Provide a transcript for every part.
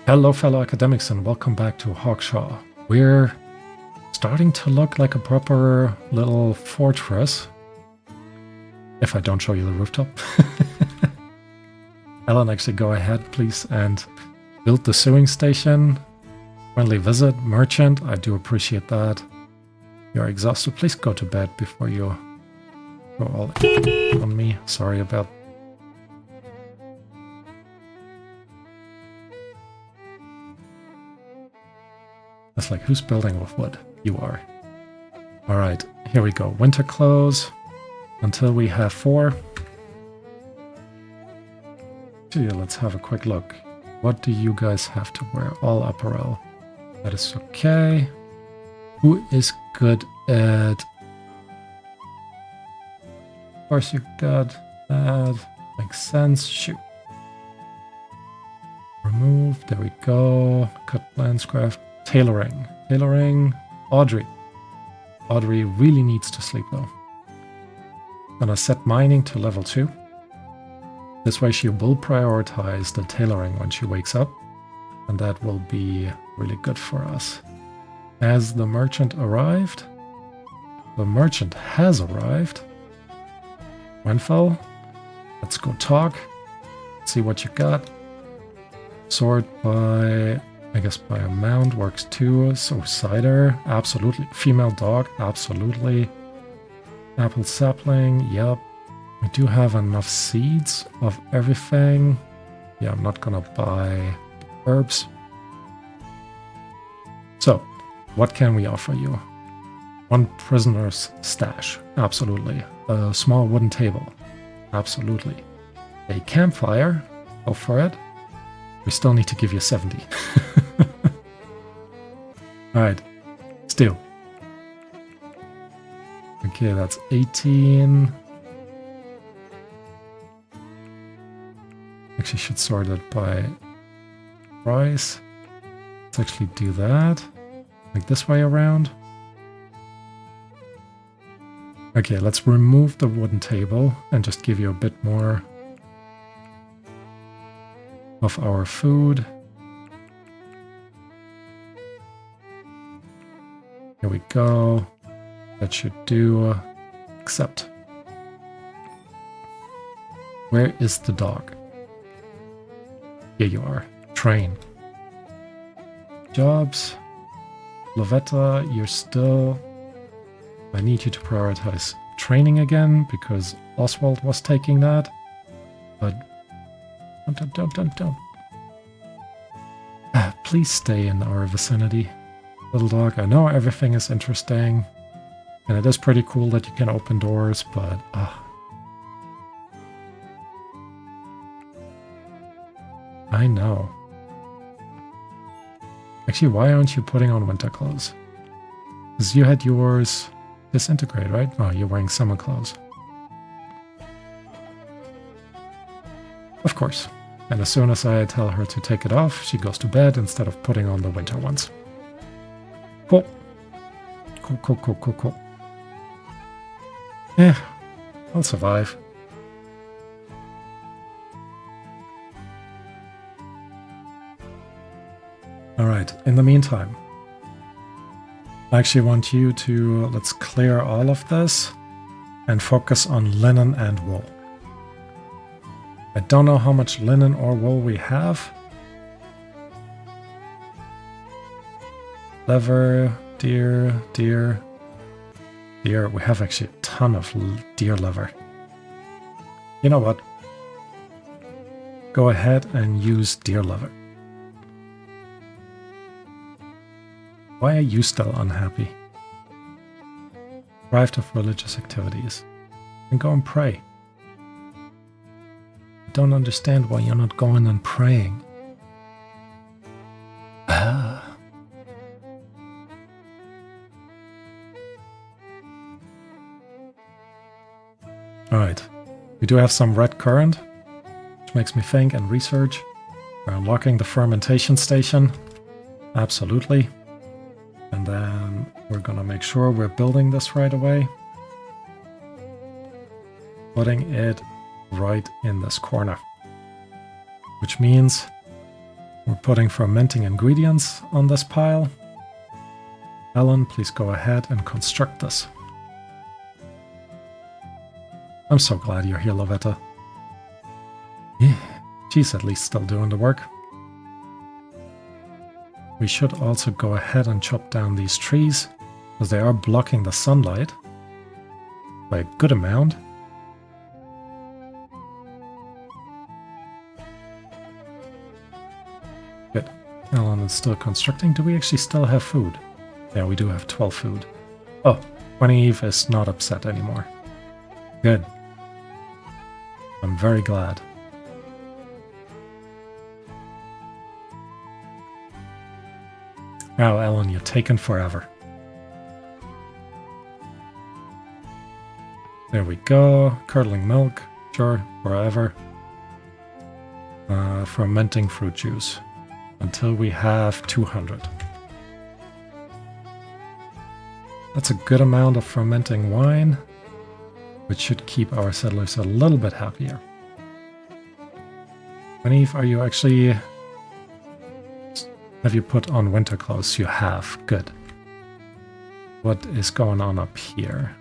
Hello, fellow academics, and welcome back to Hawkshaw. We're starting to look like a proper little fortress. If I don't show you the rooftop. Ellen, actually go ahead, please, and build the sewing station. Friendly visit, merchant, I do appreciate that. You're exhausted, please go to bed before you go all on me. Sorry about It's like, who's building with wood? You are. Alright, here we go. Winter clothes until we have 4. So yeah, let's have a quick look. What do you guys have to wear? All apparel. That is okay. Who is good at... Of course you got that. Makes sense. Shoot. Remove. There we go. Cut landscraft. Tailoring. Tailoring. Audrey. Audrey really needs to sleep though. Gonna set mining to level 2. This way she will prioritize the tailoring when she wakes up. And that will be really good for us. Has the merchant arrived? The merchant has arrived. Renfell. Let's go talk. See what you got. Sort by... I guess by amount works too. So cider, absolutely. Female dog, absolutely. Apple sapling, yep. We do have enough seeds of everything. Yeah, I'm not gonna buy herbs. So, what can we offer you? 1 prisoner's stash, absolutely. A small wooden table, absolutely. A campfire, go for it. We still need to give you 70. Alright, still. Okay, that's 18. Actually should sort it by price. Let's actually do that. Like this way around. Okay, let's remove the wooden table and just give you a bit more of our food. Here we go. That should do. Accept. Where is the dog? Here you are. Train. Jobs. Lovetta, you're still... I need you to prioritize training again because Oswald was taking that. But don't. Please stay in our vicinity. Little dog, I know everything is interesting. And it is pretty cool that you can open doors, but... I know. Actually, why aren't you putting on winter clothes? Because you had yours disintegrate, right? Oh, you're wearing summer clothes. Of course. And as soon as I tell her to take it off, she goes to bed instead of putting on the winter ones. Cool. Cool. Yeah, I'll survive. Alright, in the meantime, I actually want you to, let's clear all of this and focus on linen and wool. I don't know how much linen or wool we have. Leather, deer. We have actually a ton of deer leather. You know what? Go ahead and use deer leather. Why are you still unhappy? Deprived of religious activities. Then go and pray. I don't understand why you're not going and praying. Alright, we do have some red current, which makes me think and research. We're unlocking the fermentation station. Absolutely. And then we're gonna make sure we're building this right away. Putting it right in this corner. Which means We're putting fermenting ingredients on this pile. Alan, please go ahead and construct this. I'm so glad you're here, Lovetta. Yeah, she's at least still doing the work. We should also go ahead and chop down these trees, because they are blocking the sunlight by a good amount. Good. Alan is still constructing. Do we actually still have food? Yeah, we do have 12 food. Oh, Eve is not upset anymore. Good. I'm very glad. Wow, Ellen, you're taking forever. There we go. Curdling milk. Sure, forever. Fermenting fruit juice. Until we have 200. That's a good amount of fermenting wine, which should keep our settlers a little bit happier. Eve, are you actually... Have you put on winter clothes? You have. Good. What is going on up here?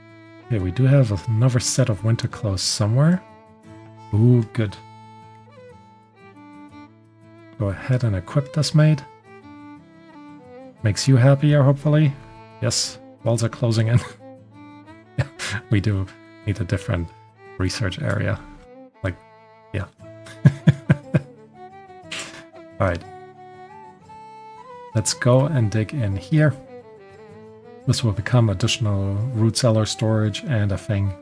Okay, we do have another set of winter clothes somewhere. Ooh, good. Go ahead and equip this, mate. Makes you happier, hopefully. Yes, walls are closing in. We do need a different research area. Like, yeah. Alright. Let's go and dig in here. This will become additional root cellar storage, and I think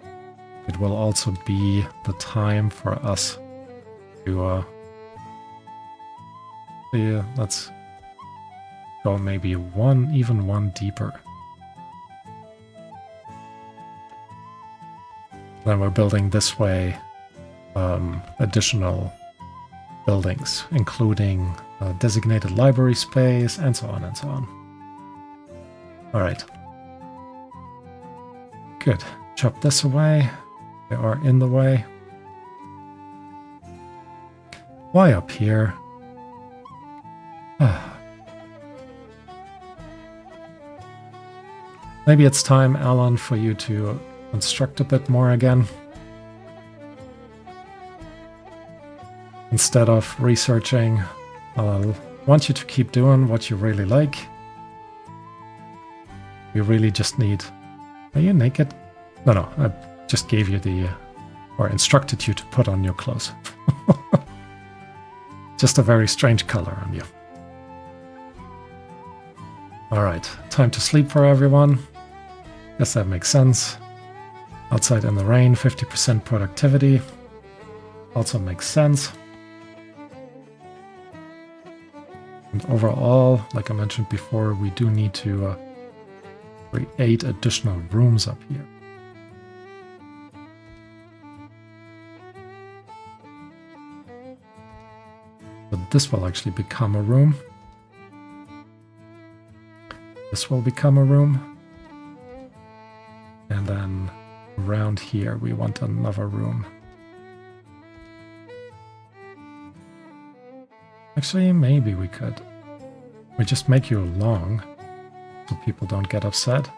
it will also be the time for us to let's go maybe even one deeper. Then we're building this way additional buildings, including designated library space, and so on and so on. Alright. Good. Chop this away. They are in the way. Why up here? Maybe it's time, Alan, for you to construct a bit more again. Instead of researching, I want you to keep doing what you really like. We really just need... Are you naked? No, I just gave you the... or instructed you to put on your clothes. Just a very strange color on you. Alright, time to sleep for everyone. Guess that makes sense. Outside in the rain, 50% productivity. Also makes sense. And overall, like I mentioned before, we do need to create additional rooms up here. But this will actually become a room. This will become a room. And then around here we want another room. Actually, maybe we could. We just make you long, so people don't get upset.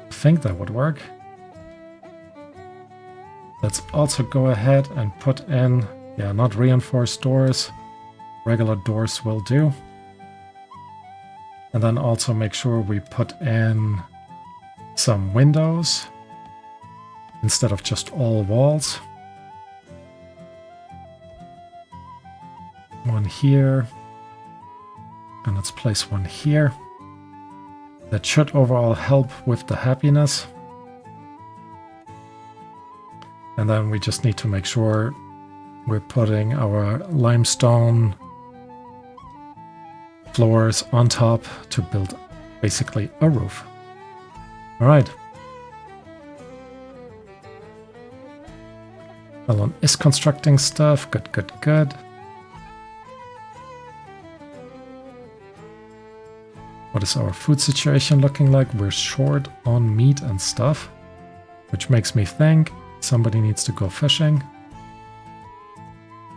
I think that would work. Let's also go ahead and put in, yeah, not reinforced doors. Regular doors will do. And then also make sure we put in some windows instead of just all walls. One here. And let's place one here. That should overall help with the happiness. And then we just need to make sure we're putting our limestone floors on top to build basically a roof. Alright. Alan is constructing stuff. Good, good, good. What is our food situation looking like? We're short on meat and stuff, which makes me think somebody needs to go fishing.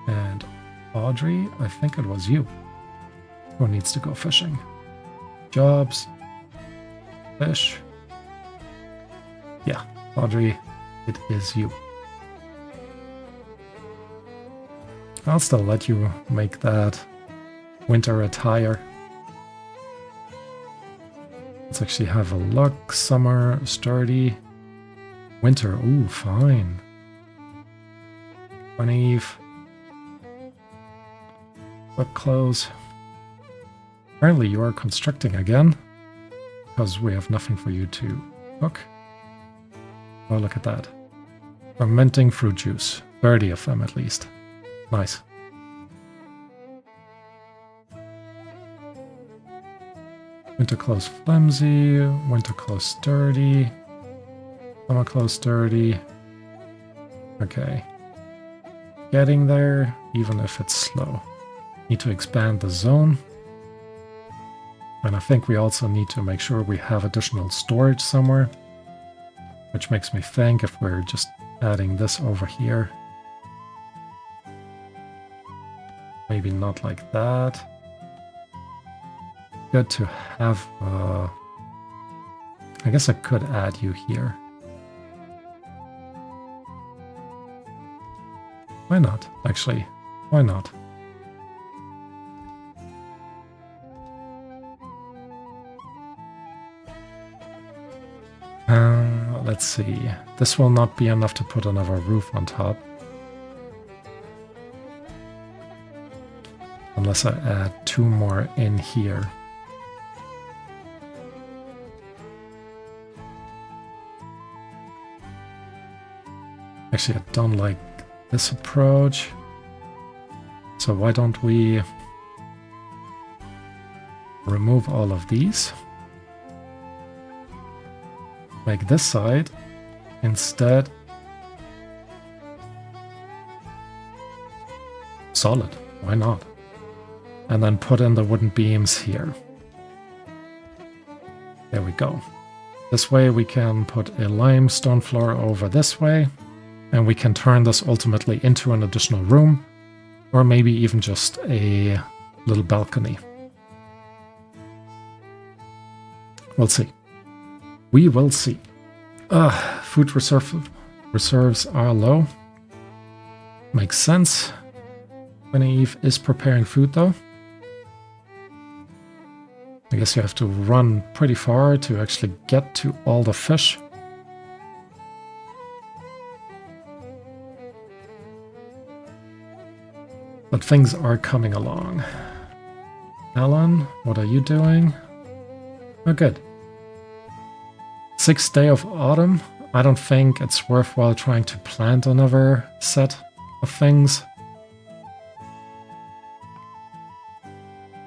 And Audrey, I think it was you who needs to go fishing. Jobs. Fish. Yeah, Audrey, it is you. I'll still let you make that winter attire. Let's actually have a look. Summer, sturdy. Winter, ooh, fine. Eve. What clothes? Apparently you are constructing again, because we have nothing for you to cook. Oh, look at that. Fermenting fruit juice. 30 of them at least. Nice. Winter clothes flimsy, winter clothes sturdy, summer clothes sturdy. Okay. Getting there, even if it's slow. Need to expand the zone. And I think we also need to make sure we have additional storage somewhere. Which makes me think if we're just adding this over here. Maybe not like that. Good to have, I guess I could add you here. Why not, actually? Why not? Let's see. This will not be enough to put another roof on top. Unless I add 2 more in here. Actually, I don't like this approach. So why don't we remove all of these? Make this side instead solid. Why not? And then put in the wooden beams here. There we go. This way we can put a limestone floor over this way, and we can turn this ultimately into an additional room, or maybe even just a little balcony. We'll see. We will see. Food reserves are low. Makes sense. Eve is preparing food though. I guess you have to run pretty far to actually get to all the fish. But things are coming along. Alan, what are you doing? Oh, good. 6th day of autumn. I don't think it's worthwhile trying to plant another set of things.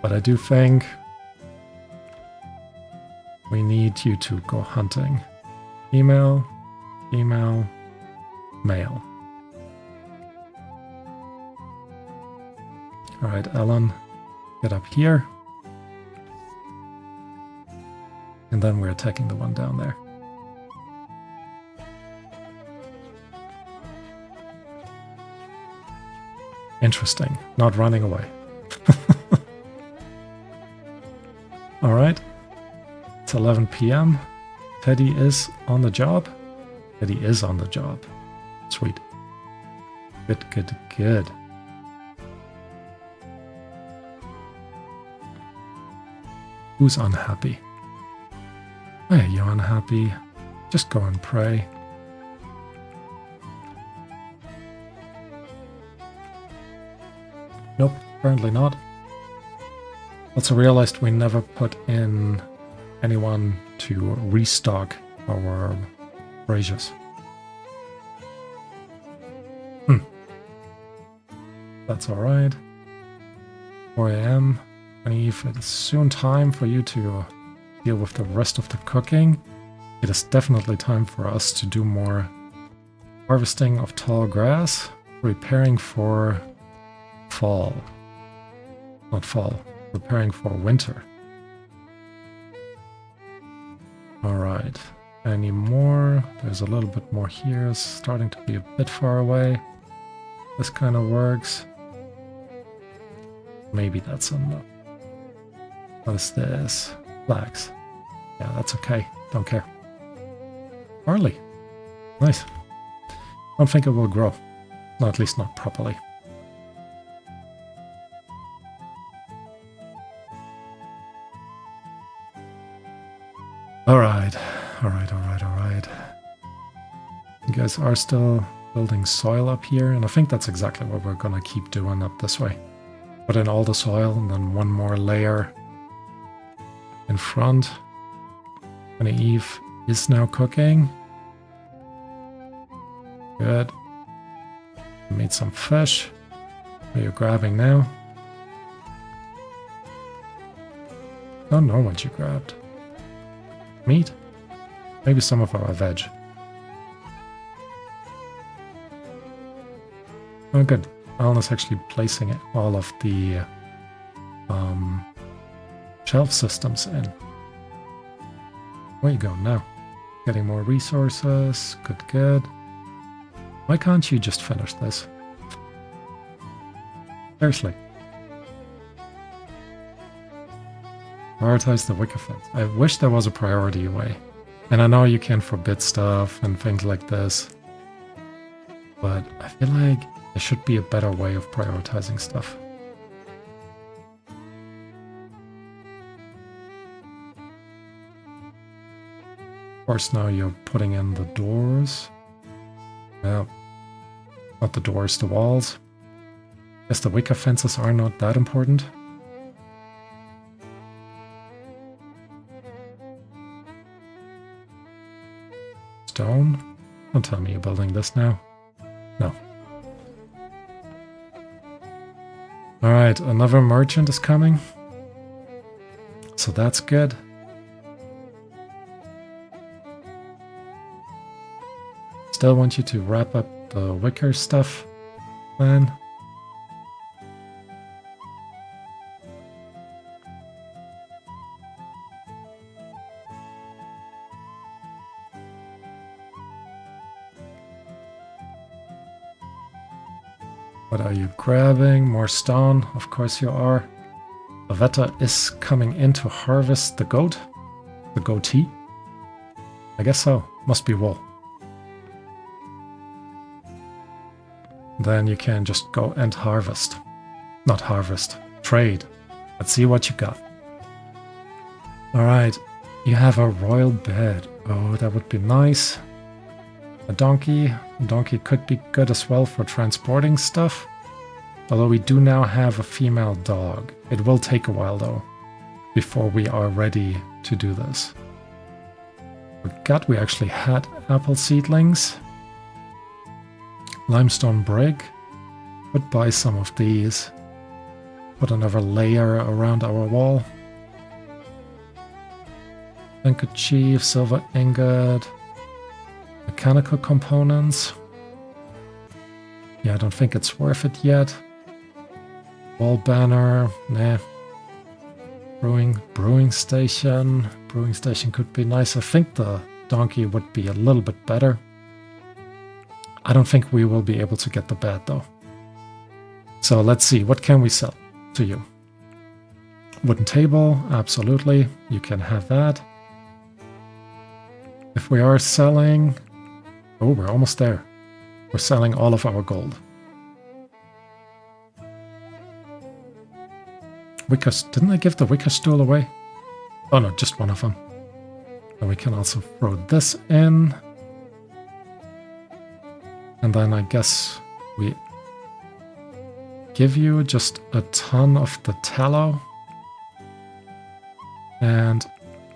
But I do think we need you to go hunting. Female, female, male. Alright, Ellen, get up here. And then we're attacking the one down there. Interesting, not running away. Alright, it's 11 PM. Teddy is on the job. Teddy is on the job. Sweet. Good, good, good. Who's unhappy? Why are you unhappy? Just go and pray. Nope, apparently not. Also realized we never put in anyone to restock our braziers. That's alright. 4 AM. Eve, it is soon time for you to deal with the rest of the cooking. It is definitely time for us to do more harvesting of tall grass, preparing for fall. Not fall, preparing for winter. Alright, any more? There's a little bit more here, it's starting to be a bit far away. This kind of works. Maybe that's enough. What is this? Flax. Yeah, that's okay. Don't care. Barley. Nice. Don't think it will grow. No, at least not properly. Alright. Alright. You guys are still building soil up here, and I think that's exactly what we're gonna keep doing up this way. Put in all the soil and then one more layer in front. And Eve is now cooking. Good. Made some fish. What are you grabbing now? Don't know what you grabbed. Meat? Maybe some of our veg. Oh, good. Alan is actually placing all of the shelf systems in. Where you go now? Getting more resources. Good. Why can't you just finish this? Seriously. Prioritize the wicker fence. I wish there was a priority way. And I know you can forbid stuff and things like this. But I feel like there should be a better way of prioritizing stuff. Of course, now you're putting in the doors. Yeah. Not the doors, the walls. Guess the wicker fences are not that important. Stone? Don't tell me you're building this now. No. Alright, another merchant is coming. So that's good. Still want you to wrap up the wicker stuff, man. What are you grabbing? More stone? Of course you are. Avetta is coming in to harvest the goat. The goatee? I guess so. Must be wool. Then you can just go and harvest. Not harvest. Trade. Let's see what you got. Alright. You have a royal bed. Oh, that would be nice. A donkey. A donkey could be good as well for transporting stuff. Although we do now have a female dog. It will take a while though, before we are ready to do this. Forgot we actually had apple seedlings. Limestone brick. Could buy some of these. Put another layer around our wall. Handkerchief, silver ingot. Mechanical components. Yeah, I don't think it's worth it yet. Wall banner, nah. Brewing station. Brewing station could be nice. I think the donkey would be a little bit better. I don't think we will be able to get the bed though. So let's see, what can we sell to you? Wooden table, absolutely. You can have that. If we are selling... Oh, we're almost there. We're selling all of our gold. Wicker... Didn't I give the wicker stool away? Oh no, just one of them. And we can also throw this in. And then I guess we give you just a ton of the tallow. And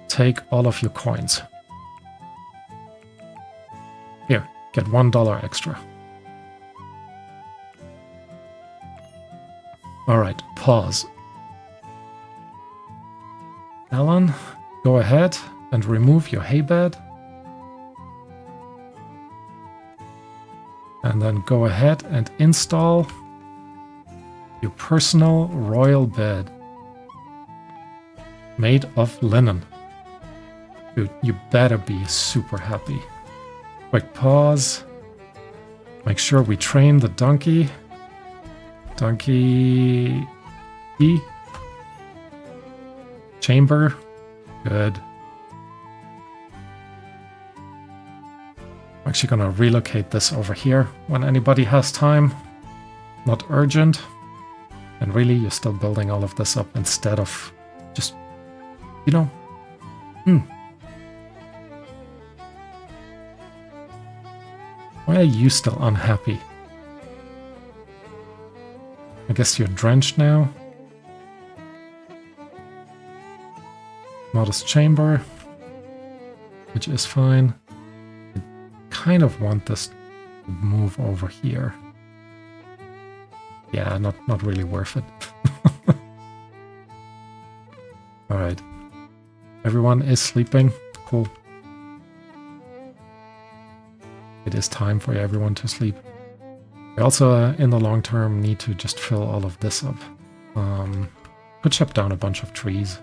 take all of your coins. Here, get $1 extra. Alright, pause. Alan, go ahead and remove your hay bed. And then go ahead and install your personal royal bed. Made of linen. Dude, you better be super happy. Quick pause. Make sure we train the donkey. Donkey... E. Chamber. Good. I'm actually going to relocate this over here when anybody has time. Not urgent. And really, you're still building all of this up instead of just, you know, Why are you still unhappy? I guess you're drenched now. Modest chamber, which is fine. I kind of want this to move over here. Yeah, not really worth it. Alright. Everyone is sleeping. Cool. It is time for everyone to sleep. We also, in the long term, need to just fill all of this up. Could chop down a bunch of trees.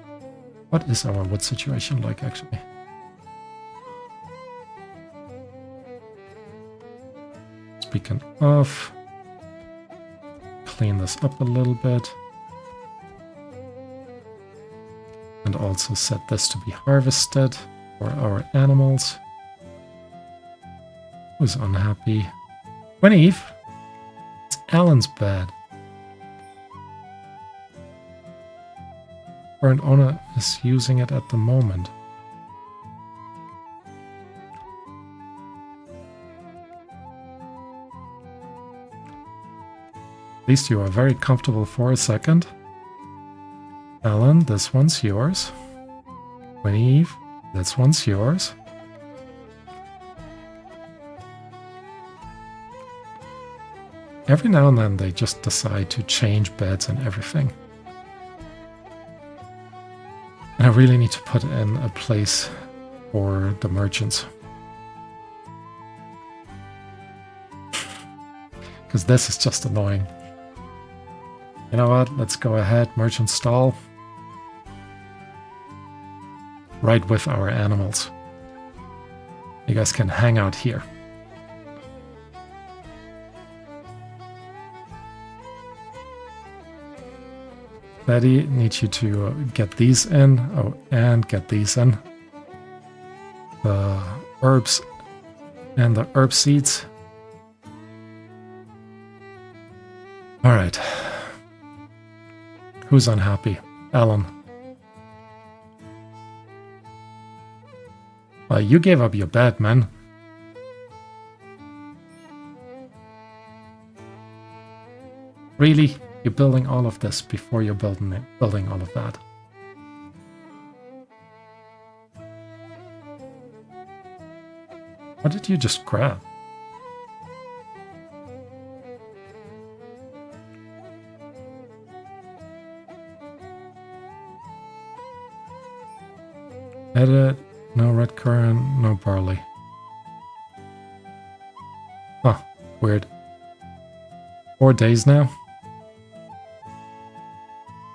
What is our wood situation like, actually? Speaking of, clean this up a little bit. And also set this to be harvested for our animals. Who's unhappy? Winnie, it's Alan's bed. Current owner is using it at the moment. At least you are very comfortable for a second. Alan, this one's yours. Winnie, this one's yours. Every now and then they just decide to change beds and everything. And I really need to put in a place for the merchants. Because this is just annoying. You know what? Let's go ahead. Merchant stall. Right with our animals. You guys can hang out here. Betty needs you to get these in. Oh, and get these in. The herbs and the herb seeds. All right. Who's unhappy? Alan. You gave up your bed, man. Really? You're building all of this before you're building all of that. What did you just grab? Edit, no red currant, no barley. Huh, weird. 4 days now?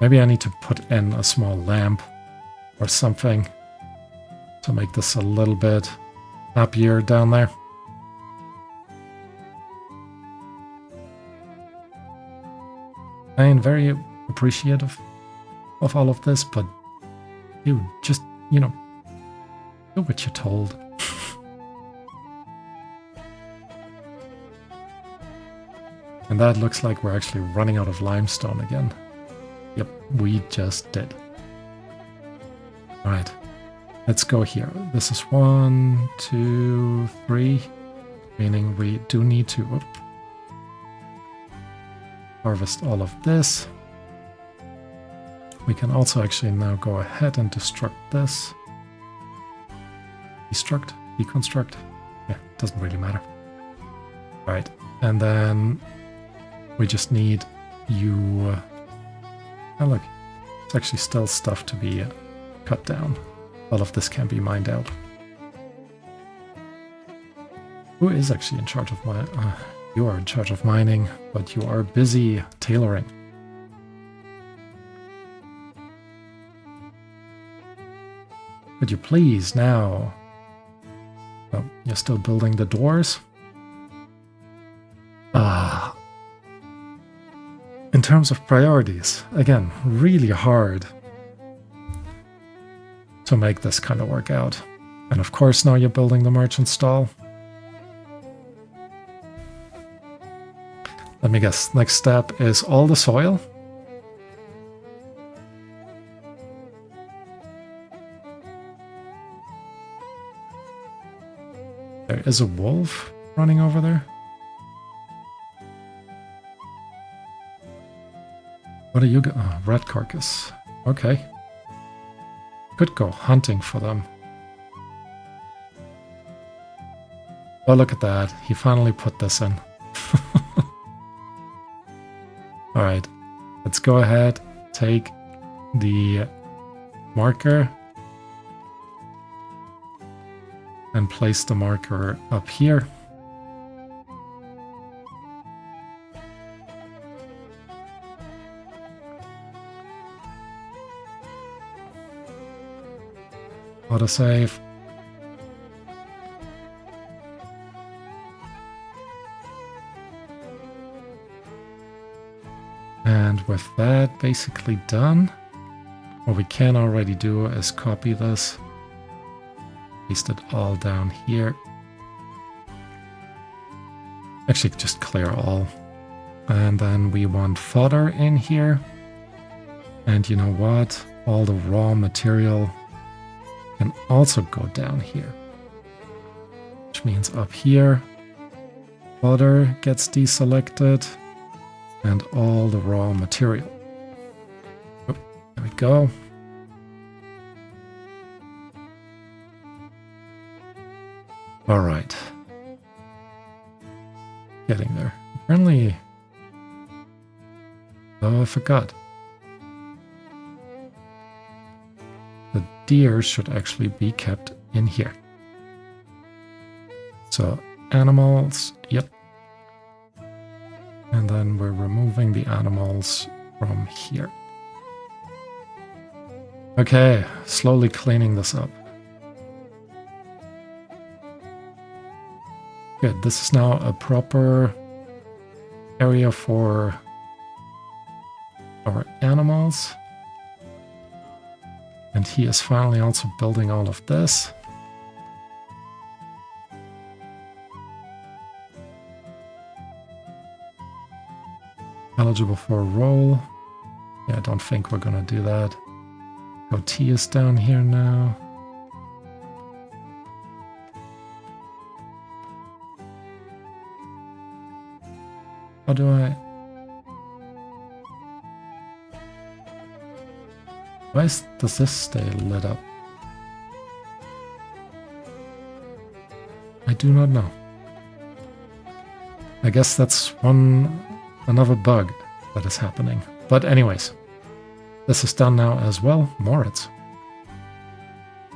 Maybe I need to put in a small lamp or something to make this a little bit happier down there. I am very appreciative of all of this, but you just, you know, do what you're told. And that looks like we're actually running out of limestone again. Yep, we just did. Alright, let's go here. This is 1, 2, 3, meaning we do need to harvest all of this. We can also actually now go ahead and destruct this. Destruct, deconstruct. Yeah, doesn't really matter. Right, and then we just need you. Oh look, it's actually still stuff to be cut down. All of this can be mined out. Who is actually in charge of my? You are in charge of mining, but you are busy tailoring. Could you please now? Oh, you're still building the doors? In terms of priorities, again, really hard to make this kind of work out. And of course, now you're building the merchant stall. Let me guess, next step is all the soil. There is a wolf running over there. What are you oh, rat carcass. Okay. Could go hunting for them. Oh, look at that. He finally put this in. Alright. Let's go ahead. Take the marker. And place the marker up here. Autosave. And with that basically done, what we can already do is copy this, paste it all down here. Actually, just clear all. And then we want fodder in here. And you know what? All the raw material can also go down here. Which means up here, fodder gets deselected and all the raw material. Oh, there we go. All right. Getting there. Apparently, oh, I forgot. The deer should actually be kept in here. So animals, yep. And then we're removing the animals from here. Okay, slowly cleaning this up. Good, this is now a proper area for our animals. And he is finally also building all of this. Eligible for a roll. Yeah, I don't think we're gonna do that. Goatee is down here now. How do I... Why does this stay lit up? I do not know. I guess that's another bug that is happening. But anyways, this is done now as well. Moritz.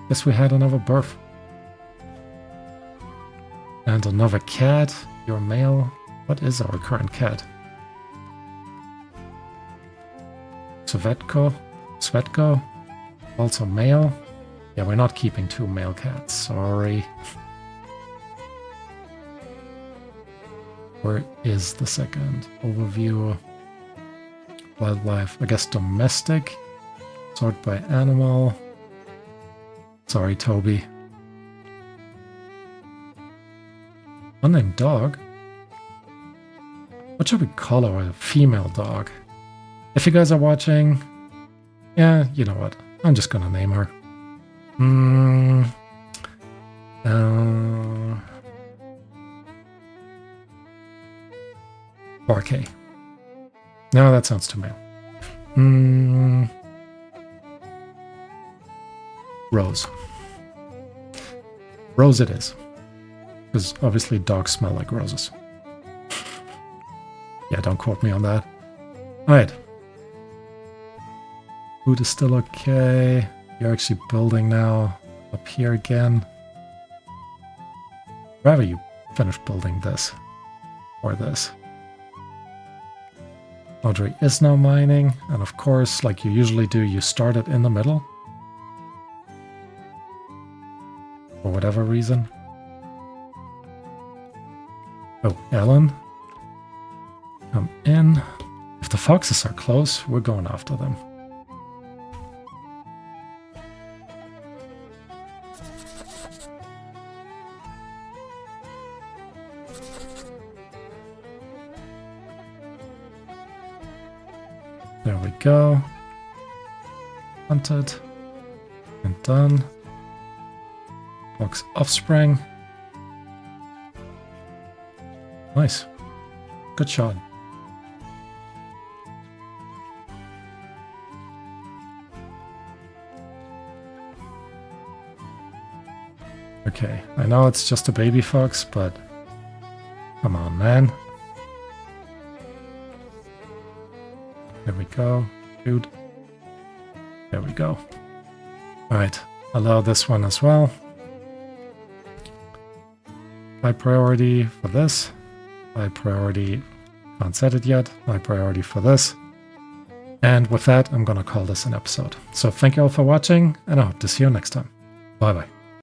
Guess we had another birth. And another cat. You're male. What is our current cat? Svetko. Also male. Yeah, we're not keeping two male cats. Sorry. Where is the second overview? Wildlife. I guess domestic. Sort by animal. Sorry, Toby. Unnamed dog? What should we call her? A female dog. If you guys are watching, yeah, you know what? I'm just gonna name her. Barkay. No, that sounds too male. Rose. Rose it is. Because obviously dogs smell like roses. Yeah, don't quote me on that. Alright. Food is still okay. You're actually building now. Up here again. Rather you finish building this. Or this. Audrey is now mining. And of course, like you usually do, you start it in the middle. For whatever reason. Oh, Ellen. Come in. the foxes are close, we're going after them. There we go. Hunted. And done. Fox offspring. Nice. Good shot. Okay, I know it's just a baby fox, but come on, man. There we go. Shoot. There we go. Alright, allow this one as well. High priority for this. High priority, can't set it yet. High priority for this. And with that, I'm gonna call this an episode. So thank you all for watching, and I hope to see you next time. Bye bye.